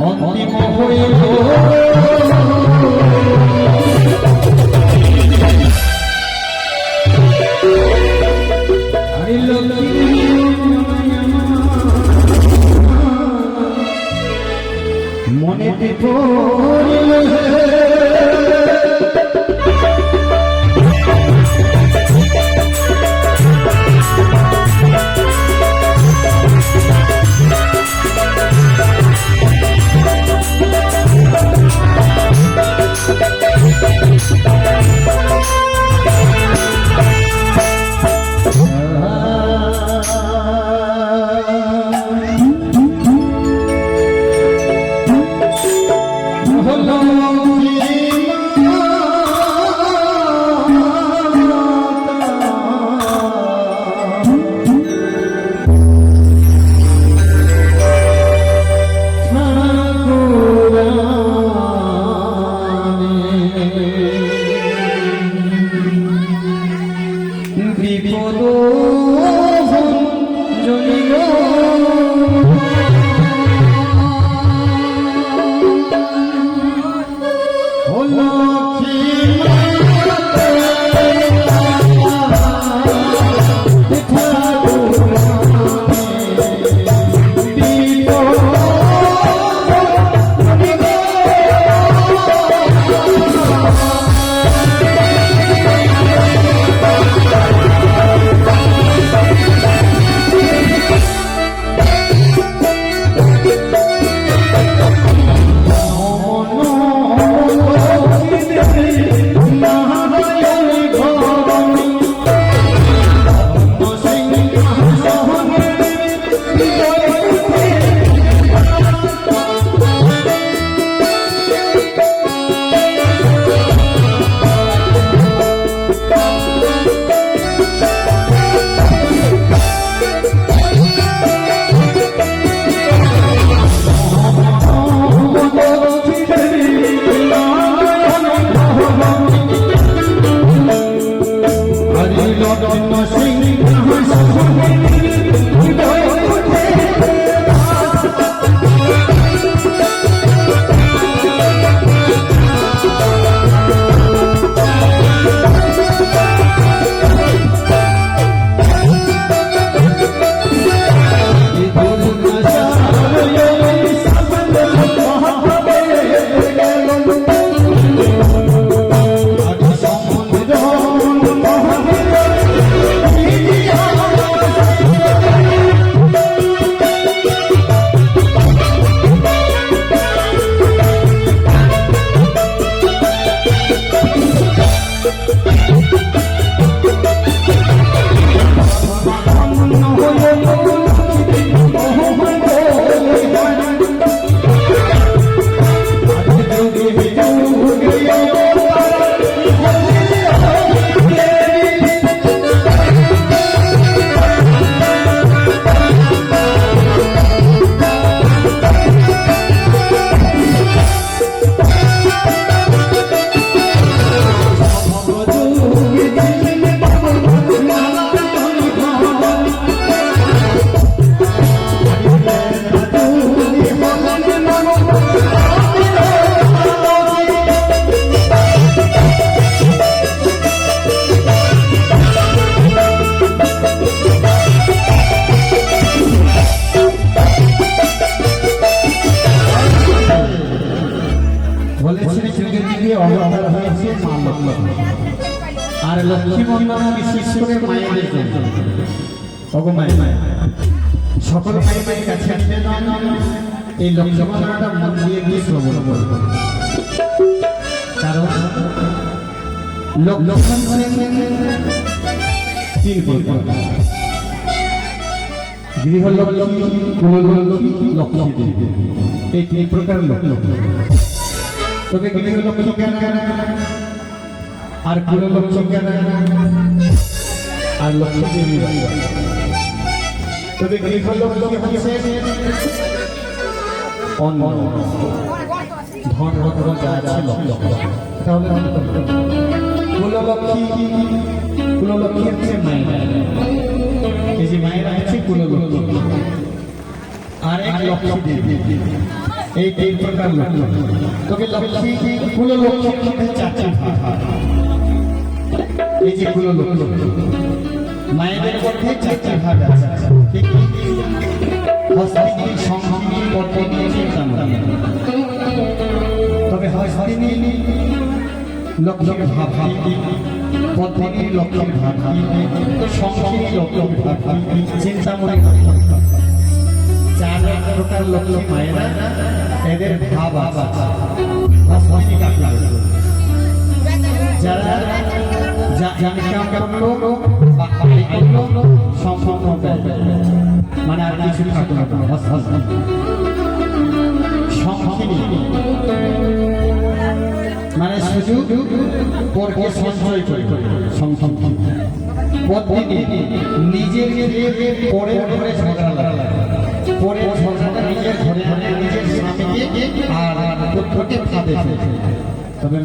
অন্তিম হইল মনেতে পড়িল বিপদ জনিল হলো আর লক্ষ্মী বন্দনা বিশেষ করে মায়েদের জন্য সকল মায়ের কাছে এই লক্ষ্মী বন্দনাটা মন দিয়ে গিয়ে শ্রবণ করব, কারণ লক্ষ্মণ তিন প্রকার: গৃহলক্ষ্মী, কুললক্ষ্মী, লক্ষ্মী। এই তিন প্রকার লক্ষ্মী। তবে গৃহলক্ষ্মী কেন আর কুললক্ষ্মী কেন আর লক্ষ্মী দেবী? তবে গৃহলক্ষ্মী হচ্ছে অন্ন, ধন রত্ন যা আছে লক্ষ্মী। তাহলে কুললক্ষ্মী হচ্ছে মায়েরা, এই যে মায়েরা হচ্ছে কুললক্ষ্মী। আর এক লক্ষ্মী দেবী। এই তিন প্রকার লক্ষ্মী। তবে লক্ষ্মী কুল লক্ষ্মী চারটি ভাগ। এই যে কুল লক্ষ্মী মায়েদের মধ্যে চারটি ভাগ আছে। ঠিক হস্তিনী, সংহিনী, পদ্মিনী, চিন্তামণি। তবে হস্তিনী লক্ষ্মীর ভাব, পদ্মিনী লক্ষ্মীর ভাব, সংহিনী লক্ষ্মীর ভাব, চিন্তামণি লক্ষ্মীর ভাব। চার প্রকার লক্ষ্মী মায়েরা, এদের ভাব আছে। হস্তিনী কাকে বলে? যারা ইনকাম করলো বা কামাই করলো সম্পূর্ণ মানে আর কিছু থাকলো না। সংহিনী মানে শুধু পরকে সঞ্চয় করে পদ্মিনী নিজের পরে ঘরে ঝগড়া লাগে, পরে ঝগড়াটা নিজের ঘরে নিজের স্বামীকে আর পুত্রকে ফাঁদে ফেলে। তবে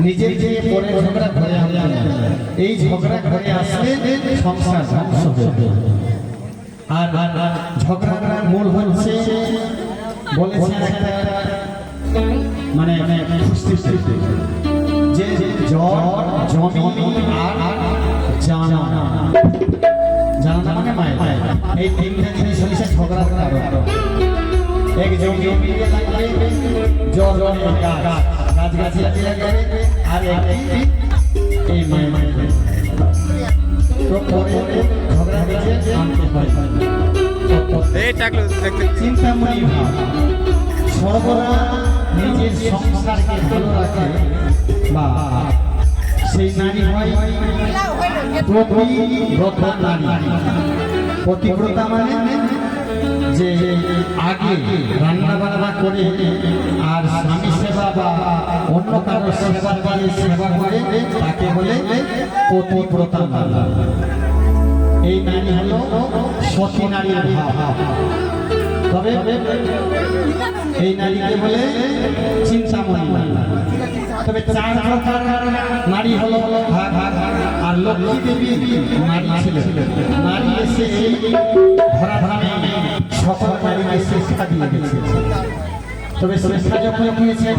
নিজের যে পরে ঝগড়া ঘরে আনলে এই ঝগড়া ঘরে আসলে সংসার ধ্বংস হবে। আর ঝগড়ার মূল হচ্ছে বলেছে একটা মানে যে জ্বর, জমি আর জানা মানে মায়ের, এই তিনটা জিনিস হচ্ছে ঝগড়ার কারণ। এক জমি লাগবে, জ্বর গাছ লাগবে, আর এই মায়ের তো পরে ঝগড়া হয়েছে আনতে হয়। চিন্তামণি ভাব সর্বদা নিজের সংসারকে ভালো রাখে বা সেই নারী হয় প্রতিব্রতা নারী। প্রতিব্রতা মানে যে আগে রান্না বান্না করে আর স্বামী সেবা বা অন্য কারো সেবা করে তাকে বলে প্রতিব্রতা নারী। এই নারী হলো সতী নারীর ভাব। তবে এই নারীকে বলে চিন্তামণি নারী। তবে চার প্রকার নারী হলো আর লক্ষ্মী দেবী নারী ছিলেন। নারী এসে এই ধরাধামে সকল নারীকে শিক্ষা দিয়ে গেছে। তবে শিক্ষা যখন হয়েছে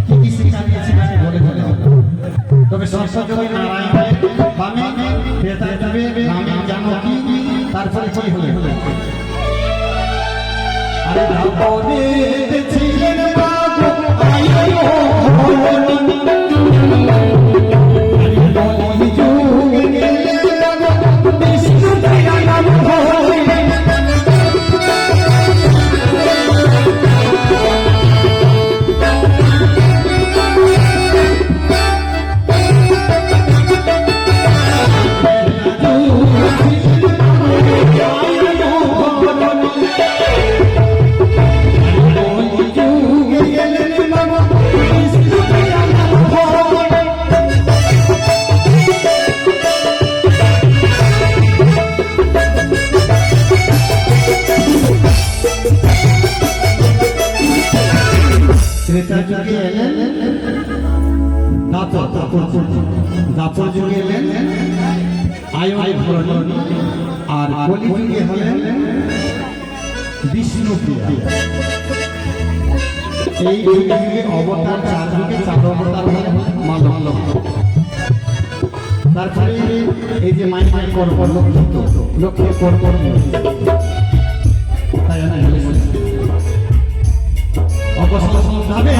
কি কি শিক্ষা দিয়েছে বলে বলে। তবে সংসদে নারায়ণের বামে বেতায় দেবে নামে জানকী, তারপরে কি হলে আরে ধাপনে ছিলেন বাবু আয়ো দাপর যুগে এলেন আয়ন আর কলি যুগে হলেন বিষ্ণুপ্রিয়া। এই যুগে অবতার চার যুগে চার অবতার হলেন মানব। তারপরে এই যে মায়ের কর্ম লক্ষ্মী কর্ম তাই অবসর ভাবে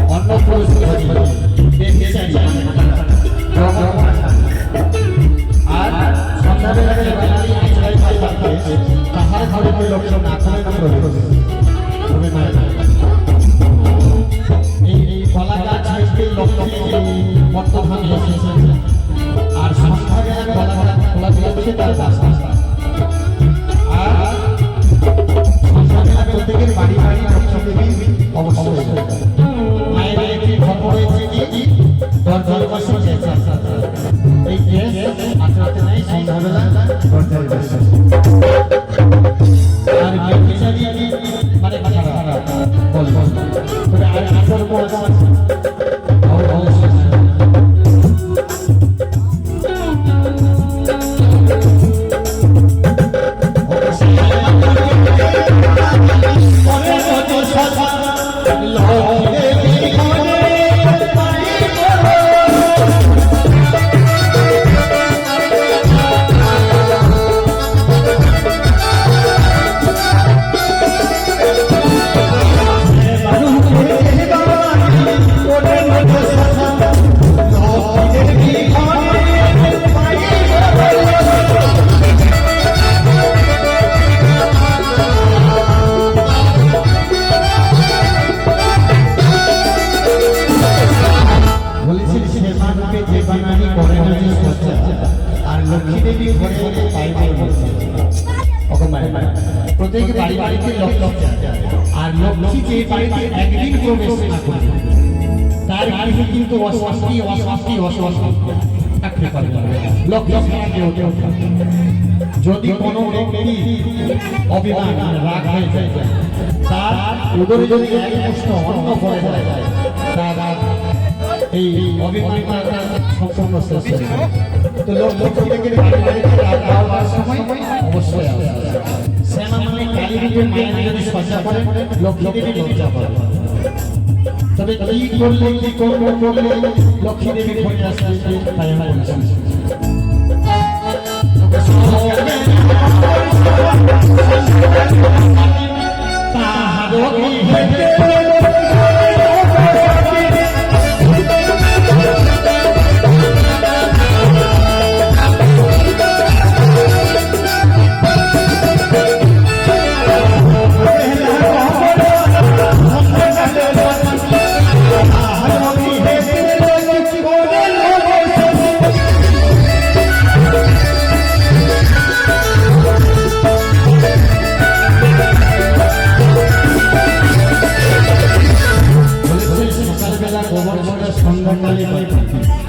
অন্য পরিস্থিতি আর সন্ধ্যাবেলা যে বাঙালি আচরাই পাইতে তাহার ঘরে ওই লোক না করে না এই কলা গাছ হইতে লক্ষ্মী বর্তমান এসেছে আর সন্ধ্যাবেলা কলা গাছ খোলা দিয়েছে তার রাস্তা আর সন্ধ্যাবেলা প্রত্যেকের বাড়ি বাড়ি অবশ্যই মায়ের একটি খবর হয়েছে যে দরজার পাশে এই কেস আচরাতে নাই সন্ধ্যাবেলা দরজার পাশে আর বেচারি মানে খারাপ বল তবে আর আসর বল প্রত্যেক বাড়ি বাড়িতে লক্ষ্মী আর লক্ষ্মী যে বাড়িতে একদিন প্রবেশ না করে তার বাড়িতে কিন্তু অশান্তি অশান্তি অশান্তি থাকতে পারে যদি কোনো ব্যক্তি অভিমান রাগ হয়ে যায় তার উদরে যদি এক মুষ্ঠ অন্ন পড়ে যায় তার এই অভিমানটা সম্পূর্ণ শেষ হয়ে যায়। তো লক্ষ্মী থেকে বাড়ি বাড়িতে রাগ হওয়ার সময় অবশ্যই আসে শ্যামা মানে কালী রূপের মায়ের যদি সজ্জা করে লক্ষ্মী দেবী লজ্জা করে তবে কি করলে কি করলে লক্ষ্মী দেবী ঘরে আসবে তাই আমি বলছি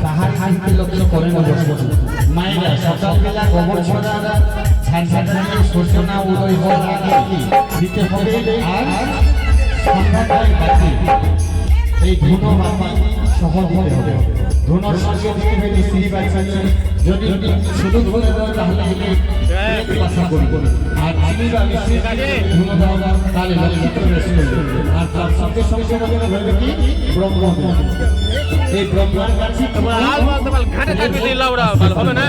তাহার হাতে লক্ষ্য করে মায়েরা সকালবেলা গোবর ছড়া সূর্যনা উদয় হওয়ার আগে দিতে হবে আর সন্ধ্যাকালে বাকি এই ধুনো মাটি সহ দিতে হবে ধুনোর সঙ্গে দিতে হবে শ্রী বাচ্চা যদি শুধু ধুনে দেওয়া তাহলে আশা করি আর আমি বা ধুনো দেওয়া তাহলে লক্ষ্মী প্রবেশ করবে আর তার সঙ্গে সঙ্গে হবে কি ব্রহ্ম এই ব্রহ্মার কাছে তোমার আলমাল তোমার ঘাটে থাকবে দিন লাউড়া ভালো হবে না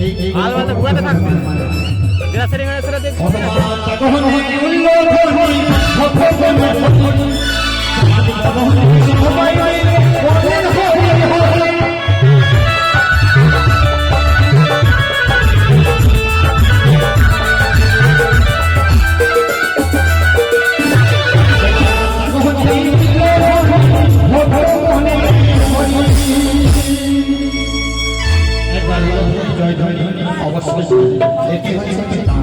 এই আলমাল তো ঘাটে থাকবে যেটা সেরে গেছে সেটা দেখো কখন জয় জয় অবশ্যই এটি হচ্ছে